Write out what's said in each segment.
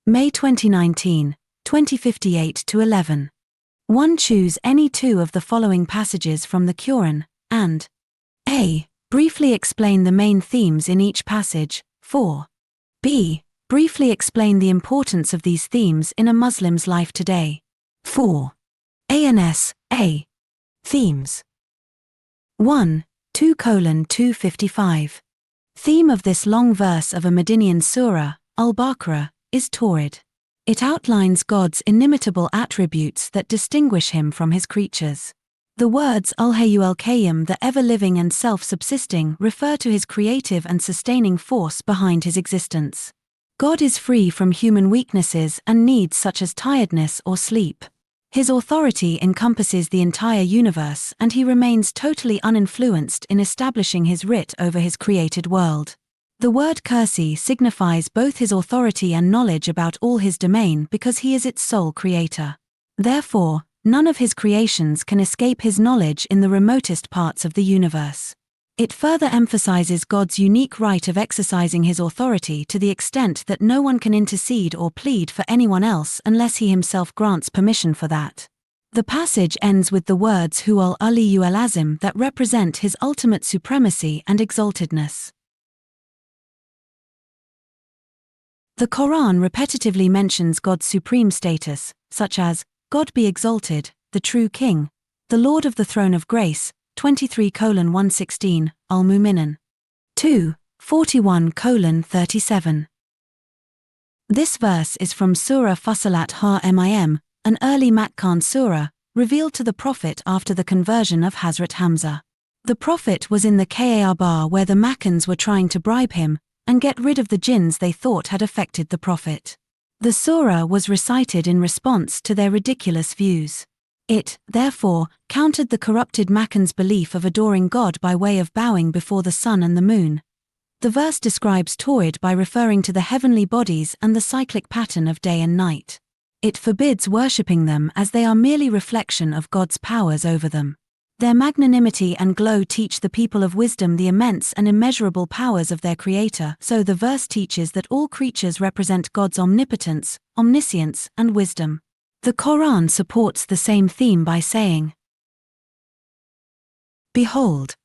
May 2019, 2058-11. 1. Choose any two of the following passages from the Quran, and A. Briefly explain the main themes in each passage. 4. B. Briefly explain the importance of these themes in a Muslim's life today. 4. ANS. A. Themes. 1. 2:255. Theme of this long verse of a Medinian surah, Al-Baqarah, is Tawhid. It outlines God's inimitable attributes that distinguish him from his creatures. The words Al-Hayyu Al-Qayyum, the ever-living and self-subsisting, refer to his creative and sustaining force behind his existence. God is free from human weaknesses and needs such as tiredness or sleep. His authority encompasses the entire universe, and he remains totally uninfluenced in establishing his writ over his created world. The word kursi signifies both his authority and knowledge about all his domain because he is its sole creator. Therefore, none of his creations can escape his knowledge in the remotest parts of the universe. It further emphasizes God's unique right of exercising his authority to the extent that no one can intercede or plead for anyone else unless he himself grants permission for that. The passage ends with the words Huwal Aliyyu al-Azim that represent his ultimate supremacy and exaltedness. The Quran repetitively mentions God's supreme status, such as, God be exalted, the true King, the Lord of the Throne of Grace, 23:116, Al-Mu'minun. 2. 41:37. This verse is from Surah Fussilat Ha-Mim, an early Makkan surah, revealed to the Prophet after the conversion of Hazrat Hamza. The Prophet was in the Kaaba where the Makkans were trying to bribe him and get rid of the jinns they thought had affected the Prophet. The surah was recited in response to their ridiculous views. It, therefore, countered the corrupted Makkans' belief of adoring God by way of bowing before the sun and the moon. The verse describes Tawhid by referring to the heavenly bodies and the cyclic pattern of day and night. It forbids worshipping them as they are merely reflection of God's powers over them. Their magnanimity and glow teach the people of wisdom the immense and immeasurable powers of their Creator, so the verse teaches that all creatures represent God's omnipotence, omniscience, and wisdom. The Quran supports the same theme by saying, Behold,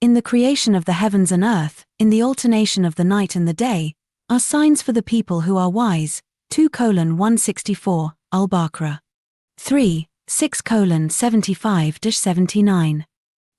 in the creation of the heavens and earth, in the alternation of the night and the day, are signs for the people who are wise. 2:164, Al-Baqarah. 3. 6:75-79.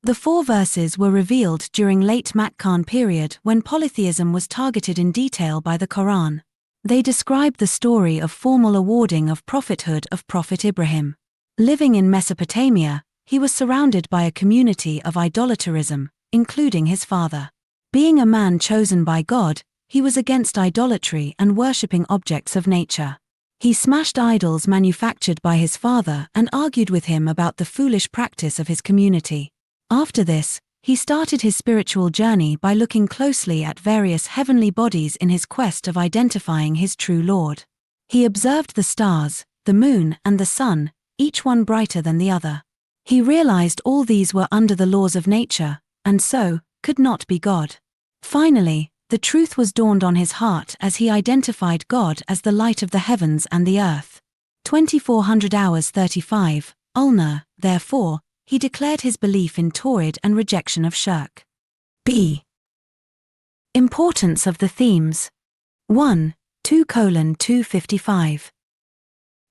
The four verses were revealed during late Makkan period when polytheism was targeted in detail by the Quran. They describe the story of formal awarding of prophethood of Prophet Ibrahim. Living in Mesopotamia, he was surrounded by a community of idolatrism, including his father. Being a man chosen by God, he was against idolatry and worshipping objects of nature. He smashed idols manufactured by his father and argued with him about the foolish practice of his community. After this, he started his spiritual journey by looking closely at various heavenly bodies in his quest of identifying his true Lord. He observed the stars, the moon, and the sun, each one brighter than the other. He realized all these were under the laws of nature, and so, could not be God. Finally, the truth was dawned on his heart as he identified God as the light of the heavens and the earth. 2400 hours 35, Ulna, therefore, he declared his belief in Tawhid and rejection of shirk. B. Importance of the themes. 1. 2:255.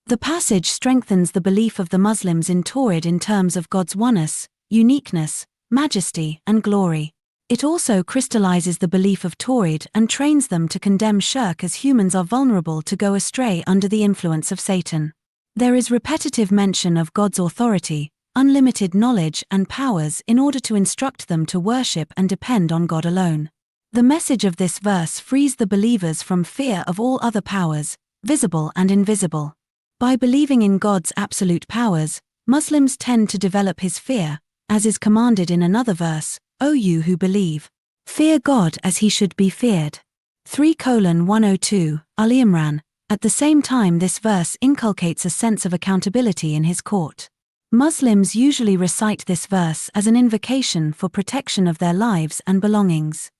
The passage strengthens the belief of the Muslims in Tawhid in terms of God's oneness, uniqueness, majesty, and glory. It also crystallizes the belief of Tawhid and trains them to condemn shirk as humans are vulnerable to go astray under the influence of Satan. There is repetitive mention of God's authority, unlimited knowledge and powers in order to instruct them to worship and depend on God alone. The message of this verse frees the believers from fear of all other powers, visible and invisible. By believing in God's absolute powers, Muslims tend to develop his fear, as is commanded in another verse, O you who believe, fear God as he should be feared. 3:102, Ali Imran. At the same time, this verse inculcates a sense of accountability in his court. Muslims usually recite this verse as an invocation for protection of their lives and belongings.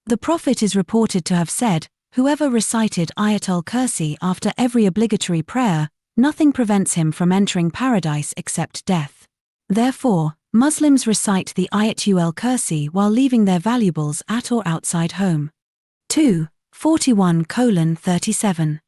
The Prophet is reported to have said, whoever recited Ayatul Kursi after every obligatory prayer, nothing prevents him from entering paradise except death. Therefore, Muslims recite the Ayatul Kursi while leaving their valuables at or outside home. 2:41:37.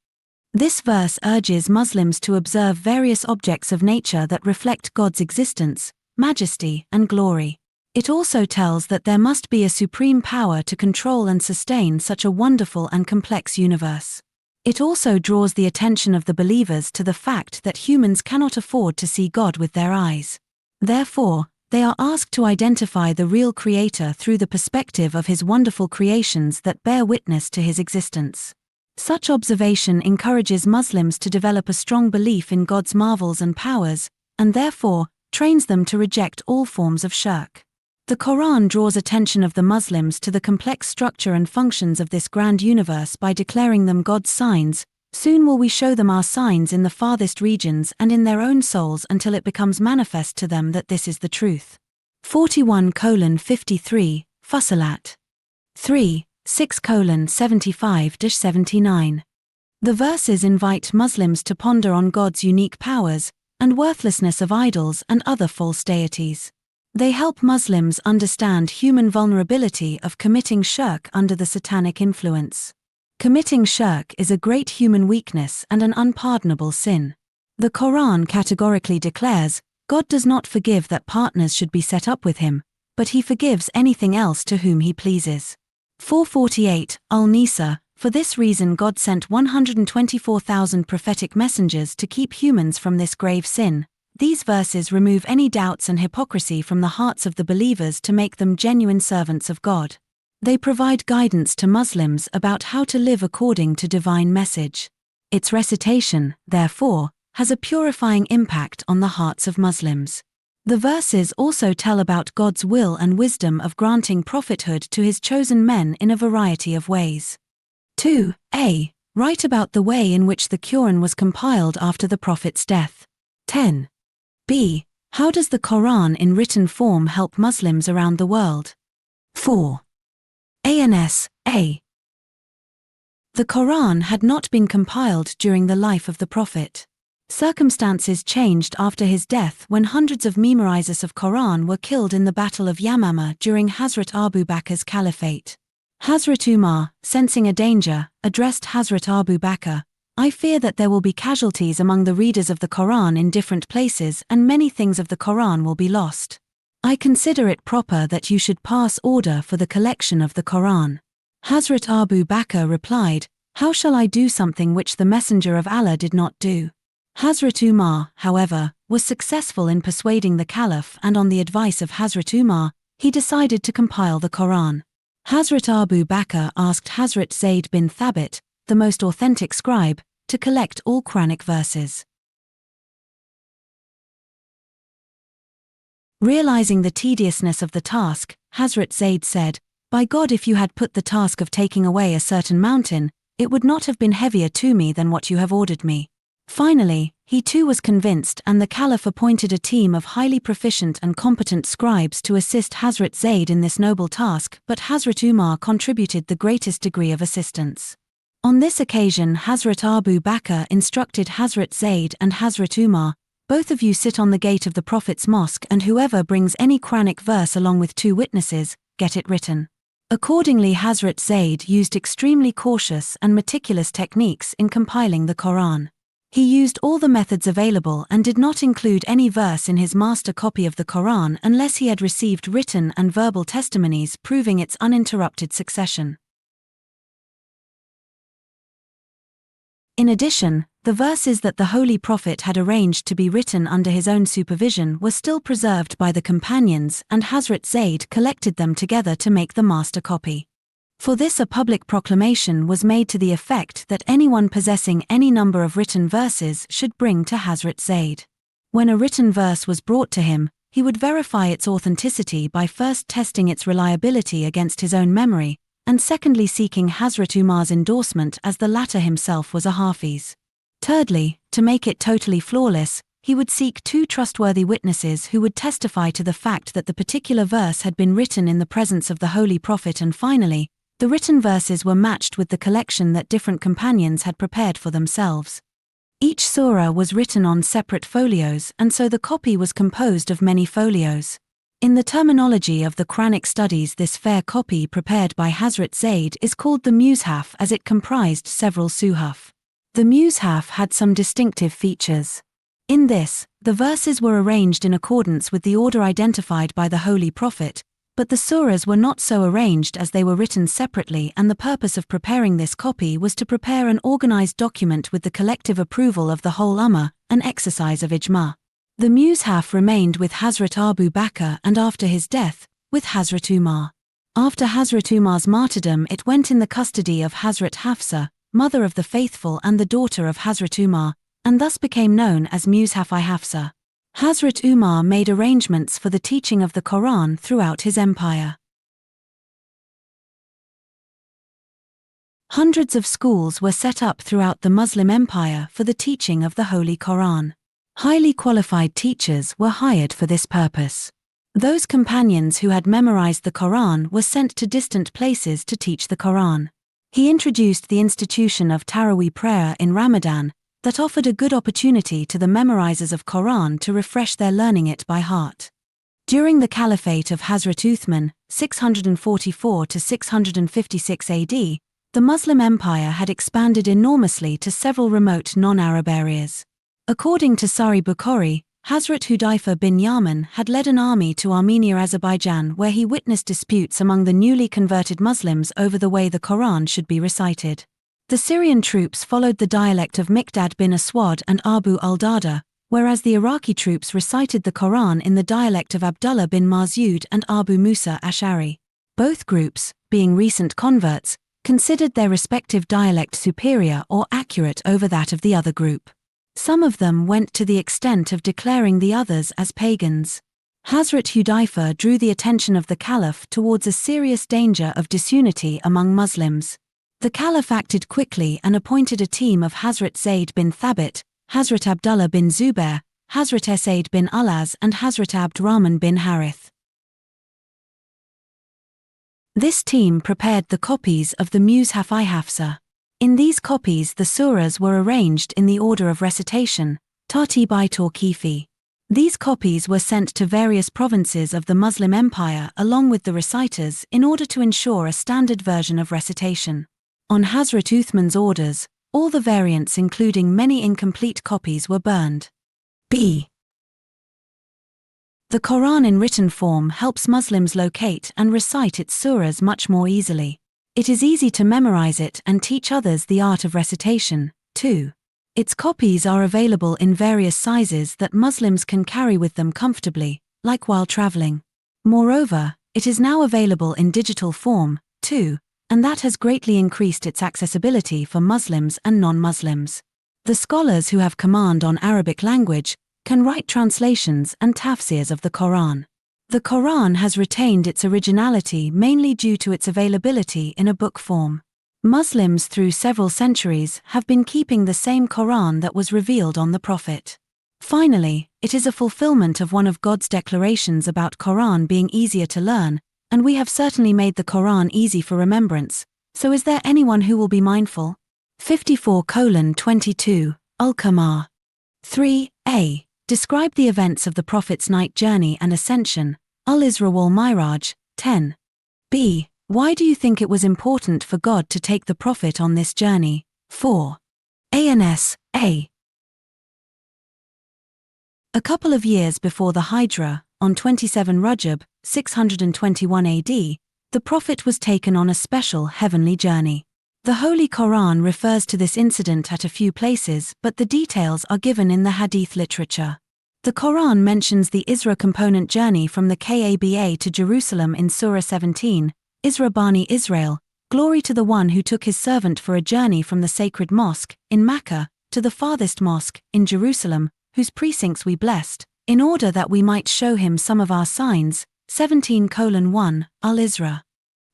This verse urges Muslims to observe various objects of nature that reflect God's existence, majesty, and glory. It also tells that there must be a supreme power to control and sustain such a wonderful and complex universe. It also draws the attention of the believers to the fact that humans cannot afford to see God with their eyes. Therefore, they are asked to identify the real Creator through the perspective of His wonderful creations that bear witness to His existence. Such observation encourages Muslims to develop a strong belief in God's marvels and powers, and therefore, trains them to reject all forms of shirk. The Quran draws attention of the Muslims to the complex structure and functions of this grand universe by declaring them God's signs. Soon will we show them our signs in the farthest regions and in their own souls until it becomes manifest to them that this is the truth. 41:53, Fussilat. 3:6:75-79. The verses invite Muslims to ponder on God's unique powers, and worthlessness of idols and other false deities. They help Muslims understand human vulnerability of committing shirk under the satanic influence. Committing shirk is a great human weakness and an unpardonable sin. The Quran categorically declares, God does not forgive that partners should be set up with Him, but He forgives anything else to whom He pleases. 448, Al-Nisa. For this reason God sent 124,000 prophetic messengers to keep humans from this grave sin. These verses remove any doubts and hypocrisy from the hearts of the believers to make them genuine servants of God. They provide guidance to Muslims about how to live according to divine message. Its recitation, therefore, has a purifying impact on the hearts of Muslims. The verses also tell about God's will and wisdom of granting prophethood to His chosen men in a variety of ways. 2a. Write about the way in which the Quran was compiled after the Prophet's death. 10b. How does the Quran in written form help Muslims around the world? 4. A. The Quran had not been compiled during the life of the Prophet. Circumstances changed after his death when hundreds of memorizers of Quran were killed in the Battle of Yamama during Hazrat Abu Bakr's caliphate. Hazrat Umar, sensing a danger, addressed Hazrat Abu Bakr, I fear that there will be casualties among the readers of the Quran in different places and many things of the Quran will be lost. I consider it proper that you should pass order for the collection of the Quran. Hazrat Abu Bakr replied, How shall I do something which the Messenger of Allah did not do? Hazrat Umar, however, was successful in persuading the Caliph, and on the advice of Hazrat Umar, he decided to compile the Quran. Hazrat Abu Bakr asked Hazrat Zayd bin Thabit, the most authentic scribe, to collect all Quranic verses. Realizing the tediousness of the task, Hazrat Zayd said, By God, if you had put the task of taking away a certain mountain, it would not have been heavier to me than what you have ordered me. Finally, he too was convinced, and the Caliph appointed a team of highly proficient and competent scribes to assist Hazrat Zayd in this noble task, but Hazrat Umar contributed the greatest degree of assistance. On this occasion Hazrat Abu Bakr instructed Hazrat Zayd and Hazrat Umar, Both of you sit on the gate of the Prophet's mosque, and whoever brings any Quranic verse along with 2 witnesses, get it written. Accordingly Hazrat Zayd used extremely cautious and meticulous techniques in compiling the Quran. He used all the methods available and did not include any verse in his master copy of the Quran unless he had received written and verbal testimonies proving its uninterrupted succession. In addition, the verses that the Holy Prophet had arranged to be written under his own supervision were still preserved by the companions, and Hazrat Zayd collected them together to make the master copy. For this a public proclamation was made to the effect that anyone possessing any number of written verses should bring to Hazrat Zayd. When a written verse was brought to him, he would verify its authenticity by first testing its reliability against his own memory, and secondly seeking Hazrat Umar's endorsement, as the latter himself was a Hafiz. Thirdly, to make it totally flawless, he would seek 2 trustworthy witnesses who would testify to the fact that the particular verse had been written in the presence of the Holy Prophet, and finally, The written verses were matched with the collection that different companions had prepared for themselves. Each surah was written on separate folios, and so the copy was composed of many folios. In the terminology of the Quranic studies, this fair copy prepared by Hazrat Zayd is called the Mushaf, as it comprised several suhaf. The Mushaf had some distinctive features. In this, the verses were arranged in accordance with the order identified by the Holy Prophet, but the surahs were not so arranged as they were written separately, and the purpose of preparing this copy was to prepare an organized document with the collective approval of the whole ummah, an exercise of ijma. The Mushaf remained with Hazrat Abu Bakr, and after his death, with Hazrat Umar. After Hazrat Umar's martyrdom, it went in the custody of Hazrat Hafsa, mother of the faithful and the daughter of Hazrat Umar, and thus became known as Mushaf-i-Hafsa. Hazrat Umar made arrangements for the teaching of the Quran throughout his empire. Hundreds of schools were set up throughout the Muslim Empire for the teaching of the Holy Quran. Highly qualified teachers were hired for this purpose. Those companions who had memorized the Quran were sent to distant places to teach the Quran. He introduced the institution of Taraweeh prayer in Ramadan, that offered a good opportunity to the memorizers of Quran to refresh their learning it by heart. During the Caliphate of Hazrat Uthman, 644 to 656 AD, the Muslim Empire had expanded enormously to several remote non-Arab areas. According to Sahih Bukhari, Hazrat Hudayfa bin Yaman had led an army to Armenia-Azerbaijan, where he witnessed disputes among the newly converted Muslims over the way the Quran should be recited. The Syrian troops followed the dialect of Miqdad bin Aswad and Abu al-Darda, whereas the Iraqi troops recited the Quran in the dialect of Abdullah bin Marzud and Abu Musa Ash'ari. Both groups, being recent converts, considered their respective dialect superior or accurate over that of the other group. Some of them went to the extent of declaring the others as pagans. Hazrat Hudayfa drew the attention of the Caliph towards a serious danger of disunity among Muslims. The Caliph acted quickly and appointed a team of Hazrat Zayd bin Thabit, Hazrat Abdullah bin Zubair, Hazrat Esaid bin Ulaz and Hazrat Abdurrahman bin Harith. This team prepared the copies of the Mushaf-i-Hafsa. In these copies the surahs were arranged in the order of recitation, Tartib-i-Tawqifi. These copies were sent to various provinces of the Muslim Empire along with the reciters in order to ensure a standard version of recitation. On Hazrat Uthman's orders, all the variants including many incomplete copies were burned. B. The Quran in written form helps Muslims locate and recite its surahs much more easily. It is easy to memorize it and teach others the art of recitation, too. Its copies are available in various sizes that Muslims can carry with them comfortably, like while traveling. Moreover, it is now available in digital form, too, and that has greatly increased its accessibility for Muslims and non-Muslims. The scholars who have command on Arabic language can write translations and tafsirs of the Quran. The Quran has retained its originality mainly due to its availability in a book form. Muslims through several centuries have been keeping the same Quran that was revealed on the Prophet. Finally, it is a fulfillment of one of God's declarations about Quran being easier to learn, and we have certainly made the Quran easy for remembrance, so is there anyone who will be mindful? 54:22, Al-Qamar. 3a. Describe the events of the Prophet's night journey and ascension, Al-Isra wal-Miraj, 10. B. Why do you think it was important for God to take the Prophet on this journey? 4. A. A couple of years before the Hijra, on 27 Rajab, 621 AD, the Prophet was taken on a special heavenly journey. The Holy Quran refers to this incident at a few places, but the details are given in the Hadith literature. The Quran mentions the Isra component journey from the Kaaba to Jerusalem in Surah 17, Isra Bani Israel, glory to the one who took his servant for a journey from the sacred mosque, in Mecca, to the farthest mosque, in Jerusalem, whose precincts we blessed, in order that we might show him some of our signs, 17:1, Al-Isra.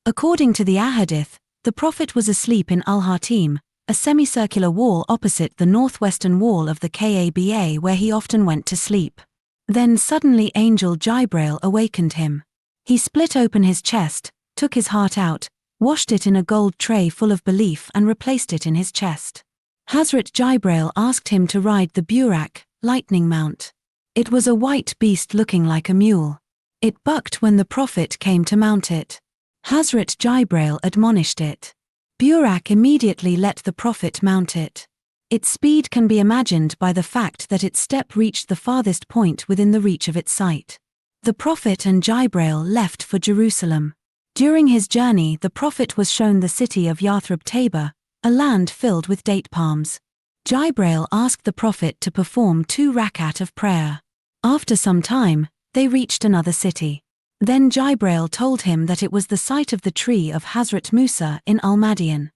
According to the Ahadith, the Prophet was asleep in Al-Hatim, a semicircular wall opposite the northwestern wall of the Kaaba where he often went to sleep. Then suddenly Angel Jibril awakened him. He split open his chest, took his heart out, washed it in a gold tray full of belief and replaced it in his chest. Hazrat Jibreel asked him to ride the Burak, lightning mount. It was a white beast looking like a mule. It bucked when the Prophet came to mount it. Hazrat Jibreel admonished it. Burak immediately let the Prophet mount it. Its speed can be imagined by the fact that its step reached the farthest point within the reach of its sight. The Prophet and Jibreel left for Jerusalem. During his journey, the Prophet was shown the city of Yathrib Tabor, a land filled with date palms. Jibreel asked the Prophet to perform 2 rakat of prayer. After some time, they reached another city. Then Jibreel told him that it was the site of the tree of Hazrat Musa in Al-Madian.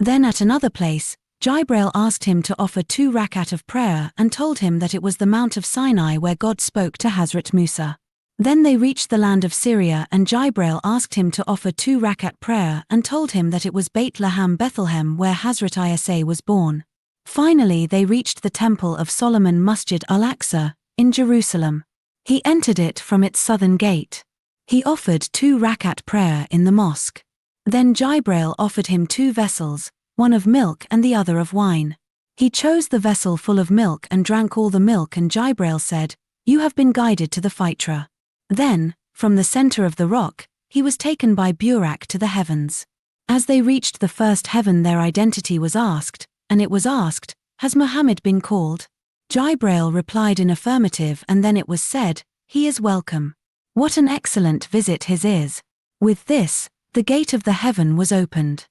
Then at another place, Jibreel asked him to offer 2 rakat of prayer and told him that it was the Mount of Sinai where God spoke to Hazrat Musa. Then they reached the land of Syria and Jibreel asked him to offer 2 rakat prayer and told him that it was Beit Laham Bethlehem where Hazrat Isa was born. Finally they reached the temple of Solomon Masjid al-Aqsa, in Jerusalem. He entered it from its southern gate. He offered 2 rakat prayer in the mosque. Then Jibreel offered him 2 vessels, one of milk and the other of wine. He chose the vessel full of milk and drank all the milk, and Jibreel said, "You have been guided to the Fitra." Then, from the center of the rock, he was taken by Burak to the heavens. As they reached the first heaven, their identity was asked, and it was asked, "Has Muhammad been called?" Jibreel replied in affirmative, and then it was said, "He is welcome. What an excellent visit his is." With this, the gate of the heaven was opened.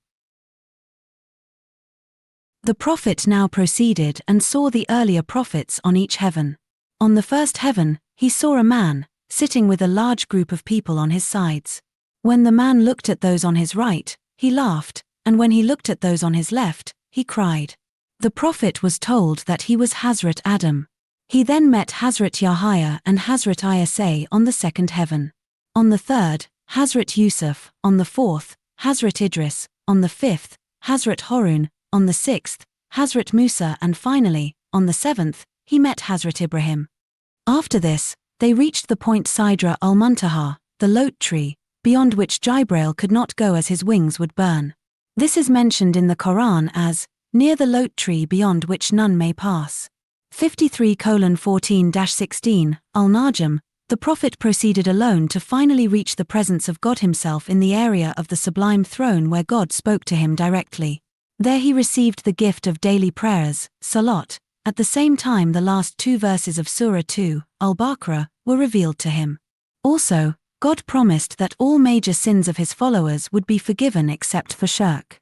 The Prophet now proceeded and saw the earlier prophets on each heaven. On the first heaven, he saw a man, sitting with a large group of people on his sides. When the man looked at those on his right, he laughed, and when he looked at those on his left, he cried. The Prophet was told that he was Hazrat Adam. He then met Hazrat Yahya and Hazrat Isa on the second heaven. On the third, Hazrat Yusuf, on the fourth, Hazrat Idris, on the fifth, Hazrat Harun, on the sixth, Hazrat Musa, and finally, on the seventh, he met Hazrat Ibrahim. After this, they reached the point Sidra al-Muntaha, the lote tree, beyond which Jibreel could not go as his wings would burn. This is mentioned in the Quran as, "near the lote tree beyond which none may pass." 53:14-16, Al-Najm, the Prophet proceeded alone to finally reach the presence of God himself in the area of the sublime throne where God spoke to him directly. There he received the gift of daily prayers, salat. At the same time the last 2 verses of Surah 2, Al-Baqarah, were revealed to him. Also, God promised that all major sins of his followers would be forgiven except for shirk.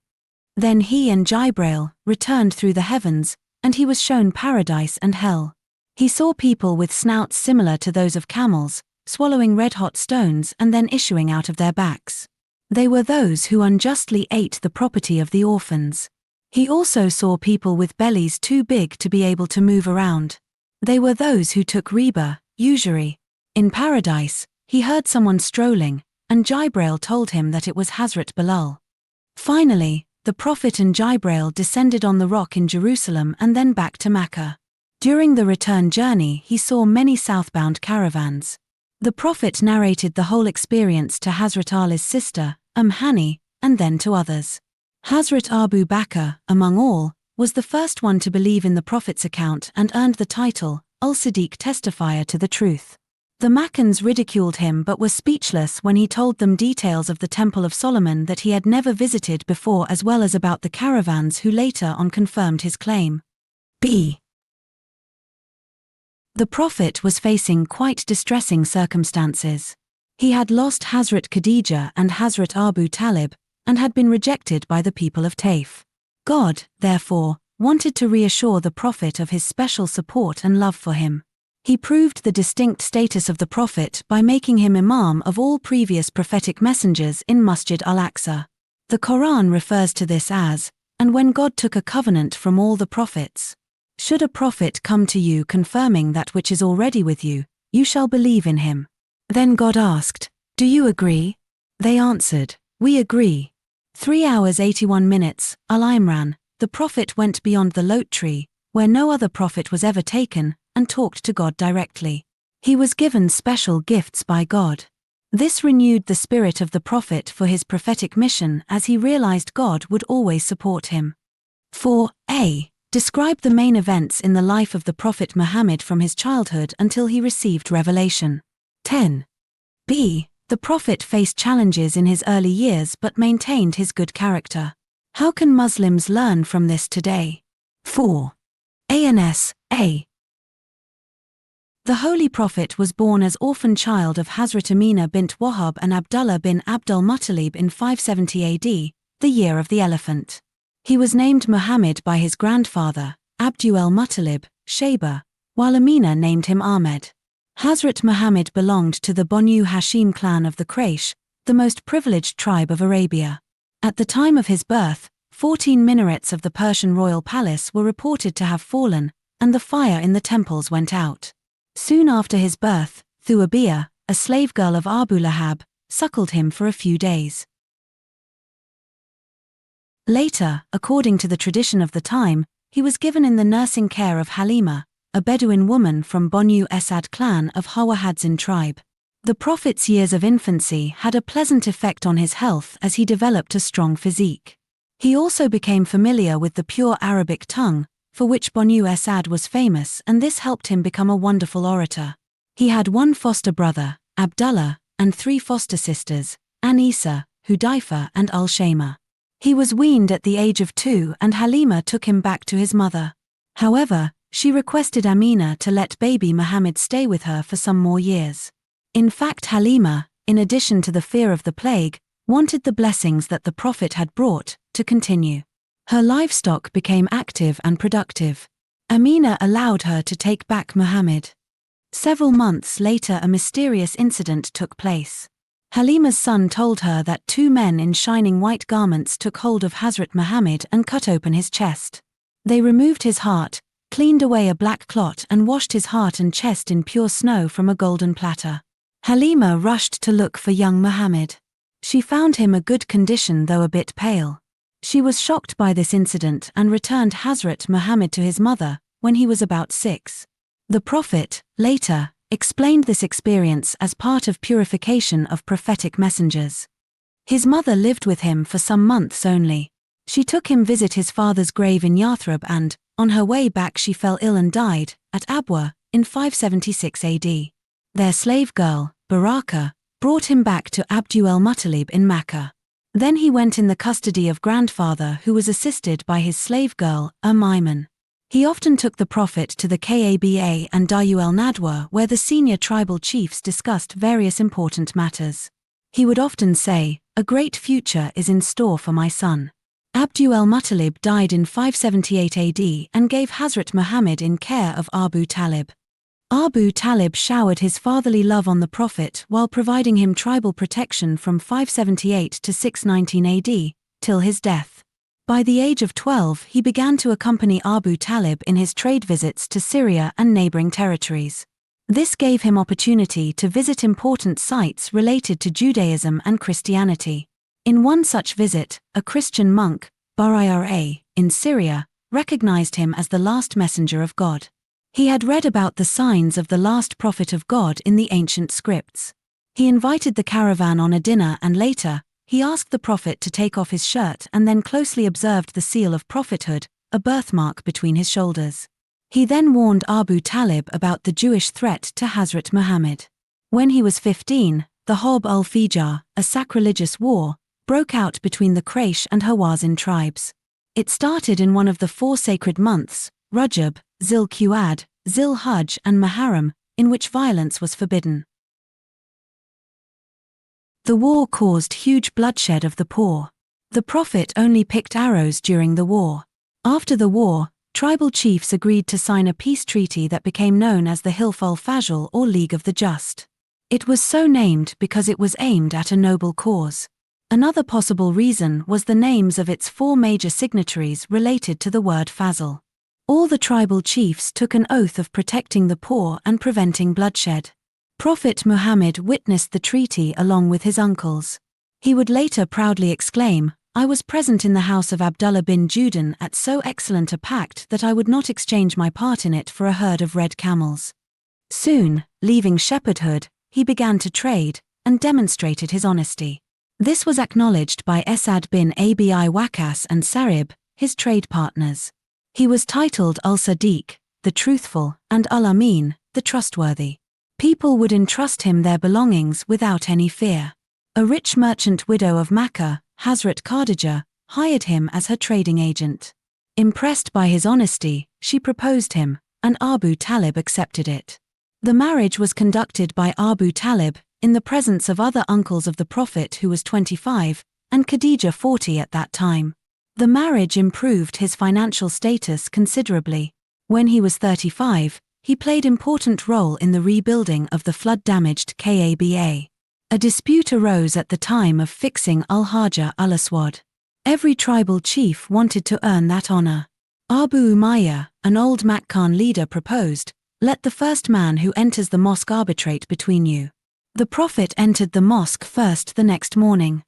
Then he and Jibreel returned through the heavens, and he was shown paradise and hell. He saw people with snouts similar to those of camels, swallowing red-hot stones and then issuing out of their backs. They were those who unjustly ate the property of the orphans. He also saw people with bellies too big to be able to move around. They were those who took riba, usury. In paradise, he heard someone strolling, and Jibreel told him that it was Hazrat Bilal. Finally, the Prophet and Jibreel descended on the rock in Jerusalem and then back to Mecca. During the return journey he saw many southbound caravans. The Prophet narrated the whole experience to Hazrat Ali's sister, Hani, and then to others. Hazrat Abu Bakr, among all, was the first one to believe in the Prophet's account and earned the title, Al-Siddiq, testifier to the truth. The Makkans ridiculed him but were speechless when he told them details of the Temple of Solomon that he had never visited before, as well as about the caravans who later on confirmed his claim. B. The Prophet was facing quite distressing circumstances. He had lost Hazrat Khadija and Hazrat Abu Talib, and had been rejected by the people of Taif. God, therefore, wanted to reassure the Prophet of his special support and love for him. He proved the distinct status of the Prophet by making him Imam of all previous prophetic messengers in Masjid al-Aqsa. The Quran refers to this as, "And when God took a covenant from all the prophets. Should a prophet come to you confirming that which is already with you, you shall believe in him." Then God asked, "Do you agree?" They answered, "We agree." 3 hours 81 minutes, Al-Imran, the Prophet went beyond the lote tree, where no other prophet was ever taken, and talked to God directly. He was given special gifts by God. This renewed the spirit of the prophet for his prophetic mission, as he realized God would always support him. 4a. Describe the main events in the life of the Prophet Muhammad from his childhood until he received revelation. 10b. The Prophet faced challenges in his early years but maintained his good character. How can Muslims learn from this today? 4a. The Holy Prophet was born as orphan child of Hazrat Amina bint Wahab and Abdullah bin Abdul Muttalib in 570 AD, the year of the elephant. He was named Muhammad by his grandfather, Abdul Muttalib, Shayba, while Amina named him Ahmed. Hazrat Muhammad belonged to the Banu Hashim clan of the Quraysh, the most privileged tribe of Arabia. At the time of his birth, 14 minarets of the Persian royal palace were reported to have fallen, and the fire in the temples went out. Soon after his birth, Thuwabiya, a slave girl of Abu Lahab, suckled him for a few days. Later, according to the tradition of the time, he was given in the nursing care of Halima, a Bedouin woman from Banu Asad clan of Hawazin tribe. The Prophet's years of infancy had a pleasant effect on his health as he developed a strong physique. He also became familiar with the pure Arabic tongue, for which Banu Asad was famous, and this helped him become a wonderful orator. He had one foster brother, Abdullah, and 3 foster sisters, Anisa, Hudayfa and Al-Shama. He was weaned at the age of 2 and Halima took him back to his mother. However, she requested Amina to let baby Muhammad stay with her for some more years. In fact, Halima, in addition to the fear of the plague, wanted the blessings that the Prophet had brought to continue. Her livestock became active and productive. Amina allowed her to take back Muhammad. Several months later, a mysterious incident took place. Halima's son told her that 2 men in shining white garments took hold of Hazrat Muhammad and cut open his chest. They removed his heart, cleaned away a black clot and washed his heart and chest in pure snow from a golden platter. Halima rushed to look for young Muhammad. She found him a good condition though a bit pale. She was shocked by this incident and returned Hazrat Muhammad to his mother when he was about 6. The Prophet, later, explained this experience as part of purification of prophetic messengers. His mother lived with him for some months only. She took him visit his father's grave in Yathrib and, on her way back she fell ill and died, at Abwa, in 576 AD. Their slave girl, Baraka, brought him back to Abdul Muttalib in Makkah. Then he went in the custody of grandfather who was assisted by his slave girl, Maimun. He often took the Prophet to the Kaaba and Darul Nadwa where the senior tribal chiefs discussed various important matters. He would often say, "A great future is in store for my son." Abdul Muttalib died in 578 AD and gave Hazrat Muhammad in care of Abu Talib. Abu Talib showered his fatherly love on the Prophet while providing him tribal protection from 578 to 619 AD, till his death. By the age of 12 he began to accompany Abu Talib in his trade visits to Syria and neighboring territories. This gave him opportunity to visit important sites related to Judaism and Christianity. In one such visit, a Christian monk, Barira, in Syria, recognized him as the last messenger of God. He had read about the signs of the last prophet of God in the ancient scripts. He invited the caravan on a dinner and later, he asked the Prophet to take off his shirt and then closely observed the seal of prophethood, a birthmark between his shoulders. He then warned Abu Talib about the Jewish threat to Hazrat Muhammad. When he was 15, the Harb al-Fijar, a sacrilegious war, broke out between the Quraysh and Hawazin tribes. It started in one of the 4 sacred months, Rajab, Zil-Quad, Zil-Hajj and Muharram, in which violence was forbidden. The war caused huge bloodshed of the poor. The Prophet only picked arrows during the war. After the war, tribal chiefs agreed to sign a peace treaty that became known as the Hilf al-Fajl or League of the Just. It was so named because it was aimed at a noble cause. Another possible reason was the names of its 4 major signatories related to the word Fazl. All the tribal chiefs took an oath of protecting the poor and preventing bloodshed. Prophet Muhammad witnessed the treaty along with his uncles. He would later proudly exclaim, "I was present in the house of Abdullah bin Judan at so excellent a pact that I would not exchange my part in it for a herd of red camels." Soon, leaving shepherdhood, he began to trade, and demonstrated his honesty. This was acknowledged by Esad bin Abi Waqqas and Sarib, his trade partners. He was titled Al-Sadiq, the truthful, and Al-Amin, the trustworthy. People would entrust him their belongings without any fear. A rich merchant widow of Makkah, Hazrat Khadija, hired him as her trading agent. Impressed by his honesty, she proposed him, and Abu Talib accepted it. The marriage was conducted by Abu Talib, in the presence of other uncles of the Prophet who was 25, and Khadija 40 at that time. The marriage improved his financial status considerably. When he was 35, he played an important role in the rebuilding of the flood-damaged Kaaba. A dispute arose at the time of fixing Al-Hajjah al-Aswad. Every tribal chief wanted to earn that honor. Abu Umayyah, an old Makkan leader, proposed, "Let the first man who enters the mosque arbitrate between you." The Prophet entered the mosque first the next morning.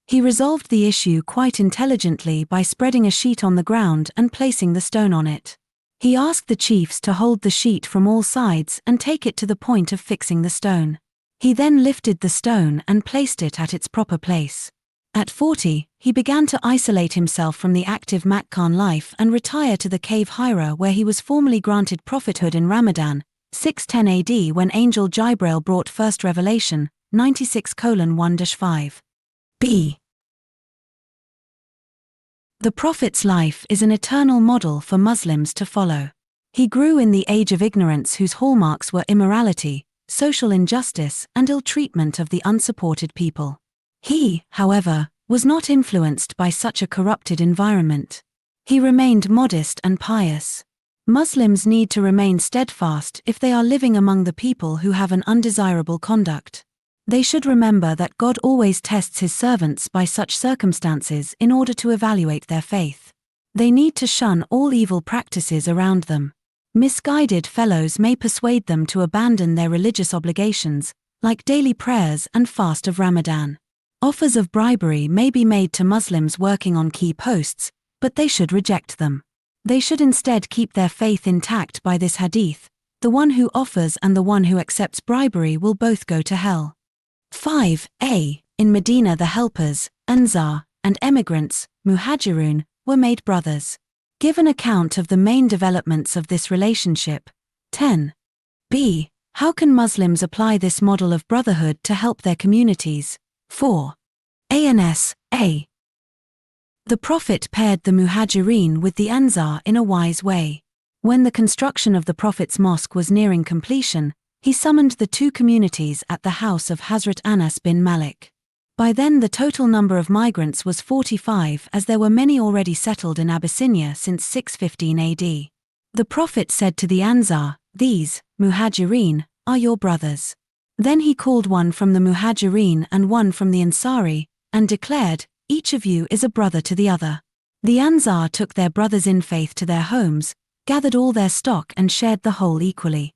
He resolved the issue quite intelligently by spreading a sheet on the ground and placing the stone on it. He asked the chiefs to hold the sheet from all sides and take it to the point of fixing the stone. He then lifted the stone and placed it at its proper place. At 40, he began to isolate himself from the active Makkan life and retire to the cave Hira, where he was formally granted prophethood in Ramadan, 610 AD, when Angel Jibril brought first revelation, 96:1-5. B. The Prophet's life is an eternal model for Muslims to follow. He grew in the age of ignorance whose hallmarks were immorality, social injustice, and ill-treatment of the unsupported people. He, however, was not influenced by such a corrupted environment. He remained modest and pious. Muslims need to remain steadfast if they are living among the people who have an undesirable conduct. They should remember that God always tests his servants by such circumstances in order to evaluate their faith. They need to shun all evil practices around them. Misguided fellows may persuade them to abandon their religious obligations, like daily prayers and fast of Ramadan. Offers of bribery may be made to Muslims working on key posts, but they should reject them. They should instead keep their faith intact by this hadith: the one who offers and the one who accepts bribery will both go to hell. 5a. In Medina the helpers, Ansar, and emigrants, Muhajirun, were made brothers. Give an account of the main developments of this relationship. 10b. How can Muslims apply this model of brotherhood to help their communities? 4a. The Prophet paired the Muhajirin with the Ansar in a wise way. When the construction of the Prophet's mosque was nearing completion, he summoned the two communities at the house of Hazrat Anas bin Malik. By then the total number of migrants was 45, as there were many already settled in Abyssinia since 615 AD. The Prophet said to the Ansar, "These, Muhajirin, are your brothers." Then he called one from the Muhajirin and one from the Ansari, and declared, "Each of you is a brother to the other." The Ansar took their brothers in faith to their homes, gathered all their stock and shared the whole equally.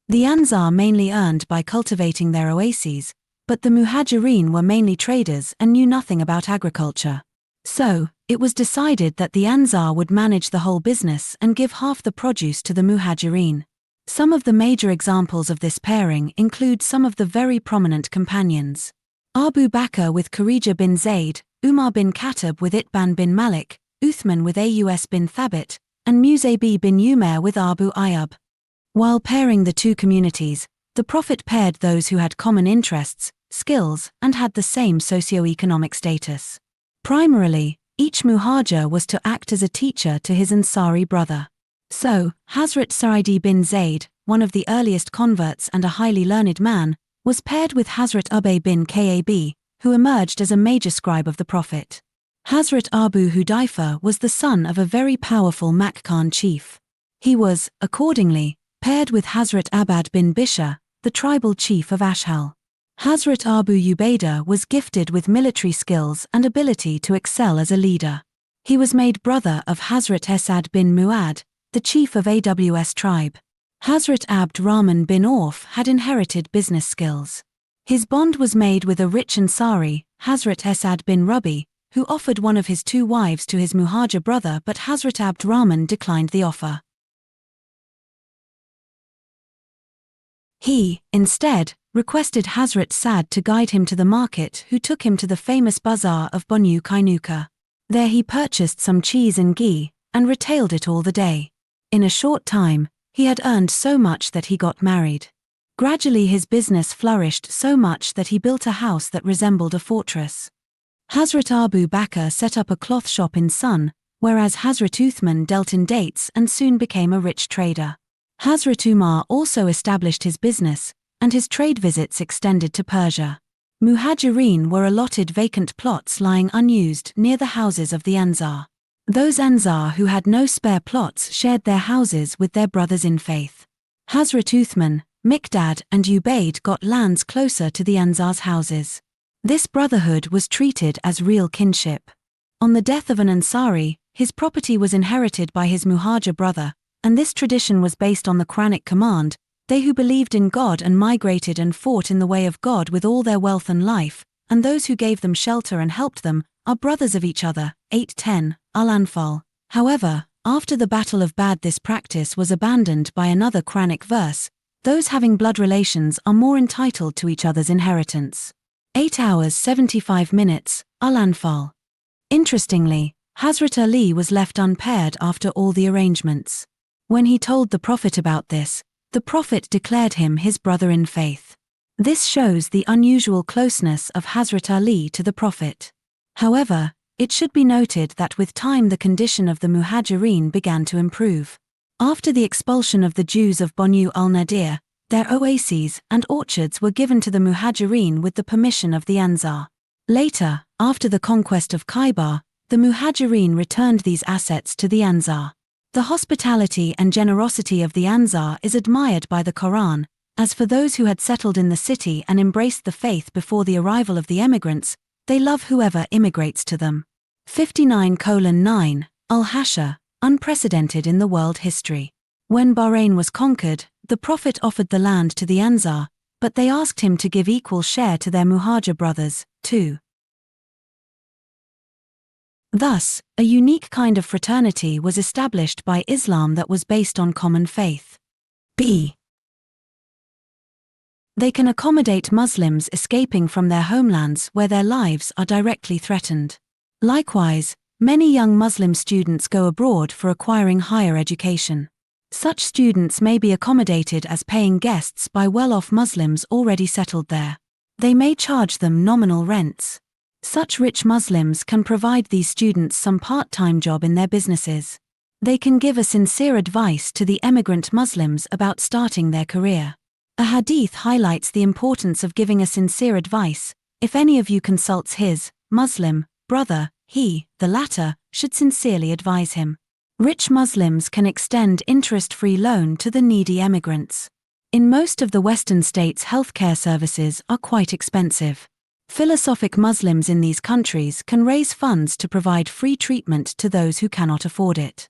The Ansar mainly earned by cultivating their oases, but the Muhajirin were mainly traders and knew nothing about agriculture. So, it was decided that the Ansar would manage the whole business and give half the produce to the Muhajirin. Some of the major examples of this pairing include some of the very prominent companions: Abu Bakr with Kharija bin Zayd, Umar bin Khattab with Itban bin Malik, Uthman with Aus bin Thabit, and Musabi bin Umair with Abu Ayyub. While pairing the two communities, the Prophet paired those who had common interests, skills, and had the same socio-economic status. Primarily, each Muhajir was to act as a teacher to his Ansari brother. So, Hazrat Sa'idi bin Zayd, one of the earliest converts and a highly learned man, was paired with Hazrat Ubay bin Ka'b, who emerged as a major scribe of the Prophet. Hazrat Abu Hudayfa was the son of a very powerful Makkan chief. He was, accordingly, paired with Hazrat Abad bin Bishr, the tribal chief of Ashhal. Hazrat Abu Ubaidah was gifted with military skills and ability to excel as a leader. He was made brother of Hazrat Esad bin Mu'ad, the chief of Aws tribe. Hazrat Abd Rahman bin Auf had inherited business skills. His bond was made with a rich Ansari, Hazrat Esad bin Rubi, who offered one of his two wives to his Muhajir brother, but Hazrat Abd Rahman declined the offer. He, instead, requested Hazrat Saad to guide him to the market, who took him to the famous bazaar of Banu Kainuka. There he purchased some cheese and ghee, and retailed it all the day. In a short time, he had earned so much that he got married. Gradually his business flourished so much that he built a house that resembled a fortress. Hazrat Abu Bakr set up a cloth shop in Sun, whereas Hazrat Uthman dealt in dates and soon became a rich trader. Hazrat Umar also established his business, and his trade visits extended to Persia. Muhajirin were allotted vacant plots lying unused near the houses of the Ansar. Those Ansar who had no spare plots shared their houses with their brothers in faith. Hazrat Uthman, Miqdad and Ubayd got lands closer to the Ansar's houses. This brotherhood was treated as real kinship. On the death of an Ansari, his property was inherited by his Muhajir brother, and this tradition was based on the Quranic command, "They who believed in God and migrated and fought in the way of God with all their wealth and life, and those who gave them shelter and helped them, are brothers of each other." 8:10, Al-Anfal. However, after the Battle of Badr this practice was abandoned by another Quranic verse, "Those having blood relations are more entitled to each other's inheritance." 8 hours 75 minutes, Al-Anfal. Interestingly, Hazrat Ali was left unpaired after all the arrangements. When he told the Prophet about this, the Prophet declared him his brother in faith. This shows the unusual closeness of Hazrat Ali to the Prophet. However, it should be noted that with time the condition of the Muhajirin began to improve. After the expulsion of the Jews of Banu al-Nadir, their oases and orchards were given to the Muhajirin with the permission of the Ansar. Later, after the conquest of Khaybar, the Muhajirin returned these assets to the Ansar. The hospitality and generosity of the Ansar is admired by the Quran. As for those who had settled in the city and embraced the faith before the arrival of the emigrants, they love whoever immigrates to them. 59:9, Al-Hashr, unprecedented in the world history. When Bahrain was conquered, the Prophet offered the land to the Ansar, but they asked him to give equal share to their Muhajir brothers, too. Thus, a unique kind of fraternity was established by Islam that was based on common faith. B. They can accommodate Muslims escaping from their homelands where their lives are directly threatened. Likewise, many young Muslim students go abroad for acquiring higher education. Such students may be accommodated as paying guests by well-off Muslims already settled there. They may charge them nominal rents. Such rich Muslims can provide these students some part-time job in their businesses. They can give a sincere advice to the emigrant Muslims about starting their career. A hadith highlights the importance of giving a sincere advice. If any of you consults his Muslim brother, he, the latter, should sincerely advise him. Rich Muslims can extend interest-free loan to the needy emigrants. In most of the Western states, healthcare services are quite expensive. Philosophic Muslims in these countries can raise funds to provide free treatment to those who cannot afford it.